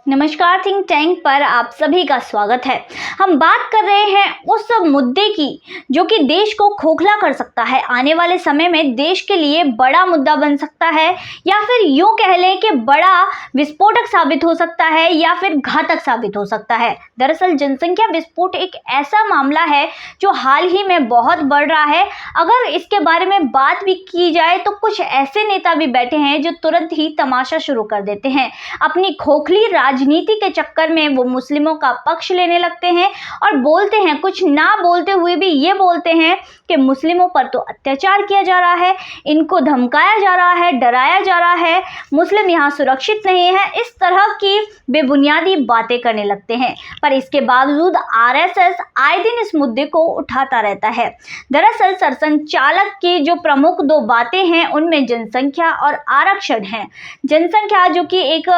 नमस्कार, think tank पर आप सभी का स्वागत है। हम बात कर रहे हैं उस मुद्दे की जो कि देश को खोखला कर सकता है, आने वाले समय में देश के लिए बड़ा मुद्दा बन सकता है, या फिर यूं कह लें कि बड़ा विस्फोटक साबित हो सकता है या फिर घातक साबित हो सकता है। दरअसल जनसंख्या विस्फोट एक ऐसा मामला है जो हाल ही में बहुत बढ़ रहा है। अगर इसके बारे में बात भी की जाए तो कुछ ऐसे नेता भी बैठे हैं जो तुरंत ही तमाशा शुरू कर देते हैं। अपनी खोखली राजनीति के चक्कर में वो मुस्लिमों का पक्ष लेने लगते हैं और बोलते हैं, कुछ ना बोलते हुए भी ये बोलते हैं कि मुस्लिमों पर तो अत्याचार किया जा रहा है, इनको धमकाया जा रहा है, डराया जा रहा है, मुस्लिम यहाँ सुरक्षित नहीं है। इस तरह की बेबुनियादी बातें करने लगते हैं, पर इसके बावजूद आरएसएस आए दिन इस मुद्दे को उठाता रहता है। दरअसल सरसंघचालक की जो प्रमुख दो बातें हैं उनमें जनसंख्या और आरक्षण है। जनसंख्या जो कि एक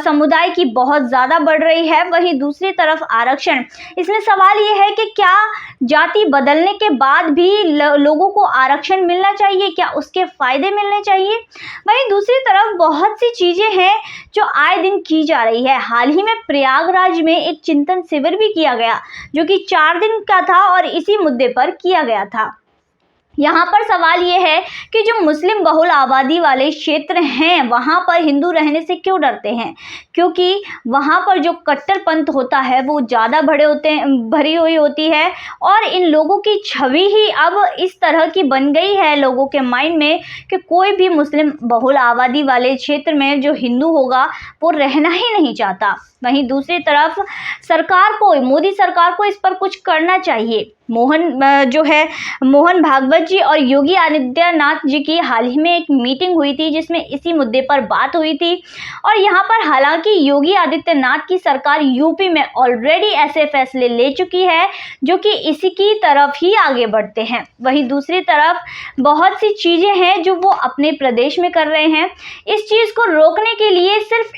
समुदाय की बहुत ज़्यादा बढ़ रही है, वहीं दूसरी तरफ आरक्षण। इसमें सवाल ये है कि क्या जाति बदलने के बाद भी लोगों को आरक्षण मिलना चाहिए, क्या उसके फायदे मिलने चाहिए। वहीं दूसरी तरफ बहुत सी चीज़ें हैं जो आए दिन की जा रही है। हाल ही में प्रयागराज में एक चिंतन शिविर भी किया गया जो कि 4 दिन का था और इसी मुद्दे पर किया गया था। यहाँ पर सवाल ये है कि जो मुस्लिम बहुल आबादी वाले क्षेत्र हैं वहाँ पर हिंदू रहने से क्यों डरते हैं, क्योंकि वहाँ पर जो कट्टरपंथ होता है वो ज़्यादा भरी हुई होती है और इन लोगों की छवि ही अब इस तरह की बन गई है लोगों के माइंड में कि कोई भी मुस्लिम बहुल आबादी वाले क्षेत्र में जो हिंदू होगा वो रहना ही नहीं चाहता। वहीं दूसरी तरफ मोदी सरकार को इस पर कुछ करना चाहिए। मोहन भागवत जी और योगी आदित्यनाथ जी की हाल ही में एक मीटिंग हुई थी जिसमें इसी मुद्दे पर बात हुई थी और यहाँ पर हालांकि योगी आदित्यनाथ की सरकार यूपी में ऑलरेडी ऐसे फैसले ले चुकी है जो कि इसी की तरफ ही आगे बढ़ते हैं। वहीं दूसरी तरफ बहुत सी चीज़ें हैं जो वो अपने प्रदेश में कर रहे हैं। इस चीज़ को रोकने के लिए सिर्फ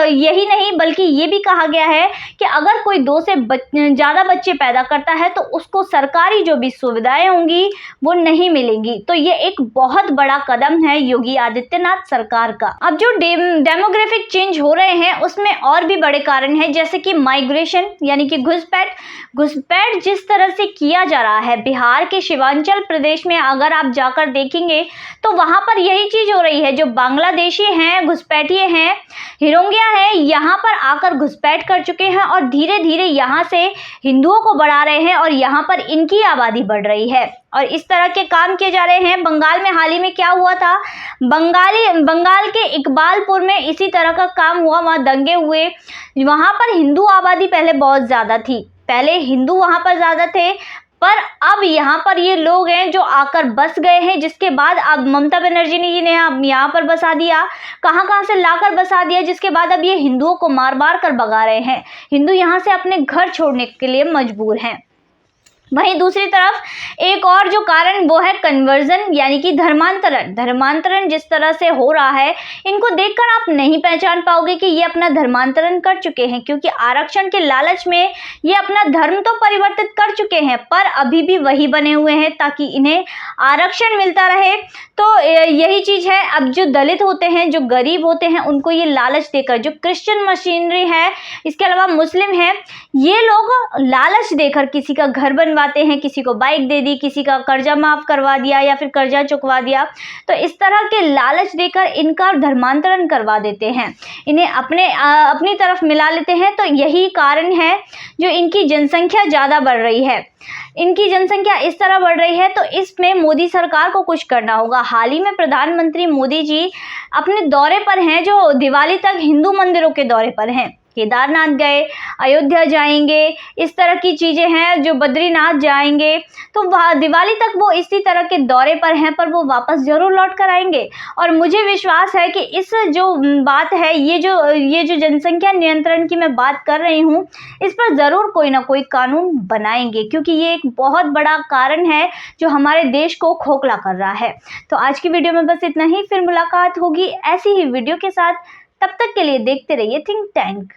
यही नहीं बल्कि ये भी कहा गया है कि अगर कोई 2 से ज़्यादा बच्चे पैदा करता है तो उसको सरकारी जो भी सुविधाएं होंगी वो नहीं मिलेंगी। तो ये एक बहुत बड़ा कदम है योगी आदित्यनाथ सरकार का। अब जो डेमोग्राफिक चेंज हो रहे हैं उसमें और भी बड़े कारण हैं, जैसे कि माइग्रेशन यानी कि घुसपैठ जिस तरह से किया जा रहा है। बिहार के शिवांचल प्रदेश में अगर आप जाकर देखेंगे तो वहां पर यही चीज हो रही है। जो बांग्लादेशी हैं, घुसपैठिए हैं, हिरोंगिया है, यहाँ पर आकर घुसपैठ कर चुके हैं और धीरे धीरे यहाँ से हिंदुओं को बढ़ा रहे हैं और यहाँ पर इनकी आबादी बढ़ रही है और इस तरह के काम किए जा रहे हैं। बंगाल में हाल ही में क्या हुआ था, बंगाल के इकबालपुर में इसी तरह का काम हुआ, वहाँ दंगे हुए। वहाँ पर हिंदू आबादी पहले बहुत ज़्यादा थी, पहले हिंदू वहाँ पर ज़्यादा थे, पर अब यहाँ पर ये लोग हैं जो आकर बस गए हैं, जिसके बाद अब ममता बनर्जी ने यहाँ पर बसा दिया, कहाँ से लाकर बसा दिया, जिसके बाद अब ये हिंदुओं को मार कर भगा रहे हैं। हिंदू यहाँ से अपने घर छोड़ने के लिए मजबूर हैं। वहीं दूसरी तरफ एक और जो कारण वो है कन्वर्जन यानी कि धर्मांतरण जिस तरह से हो रहा है, इनको देखकर आप नहीं पहचान पाओगे कि ये अपना धर्मांतरण कर चुके हैं, क्योंकि आरक्षण के लालच में ये अपना धर्म तो परिवर्तित कर चुके हैं पर अभी भी वही बने हुए हैं ताकि इन्हें आरक्षण मिलता रहे। तो यही चीज़ है। अब जो दलित होते हैं, जो गरीब होते हैं, उनको ये लालच देकर, जो क्रिश्चियन मशीनरी है, इसके अलावा मुस्लिम है, ये लोग लालच देकर किसी का घर बनवाते हैं, किसी को बाइक दे दी, किसी का कर्जा माफ करवा दिया या फिर कर्जा चुकवा दिया। तो इस तरह के लालच देकर इनका धर्मांतरण करवा देते हैं, इन्हें अपनी तरफ मिला लेते हैं। तो यही कारण है जो इनकी जनसंख्या ज़्यादा बढ़ रही है। इनकी जनसंख्या इस तरह बढ़ रही है तो इसमें मोदी सरकार को कुछ करना होगा। हाल ही में प्रधानमंत्री मोदी जी अपने दौरे पर हैं, जो दिवाली तक हिंदू मंदिरों के दौरे पर हैं। केदारनाथ गए, अयोध्या जाएंगे, इस तरह की चीज़ें हैं, जो बद्रीनाथ जाएंगे। तो दिवाली तक वो इसी तरह के दौरे पर हैं, पर वो वापस ज़रूर लौट कर आएंगे। और मुझे विश्वास है कि इस जो बात है, ये जो जनसंख्या नियंत्रण की मैं बात कर रही हूँ, इस पर ज़रूर कोई ना कोई कानून बनाएंगे, क्योंकि ये एक बहुत बड़ा कारण है जो हमारे देश को खोखला कर रहा है। तो आज की वीडियो में बस इतना ही, फिर मुलाकात होगी ऐसी ही वीडियो के साथ। तब तक के लिए देखते रहिए थिंक टैंक।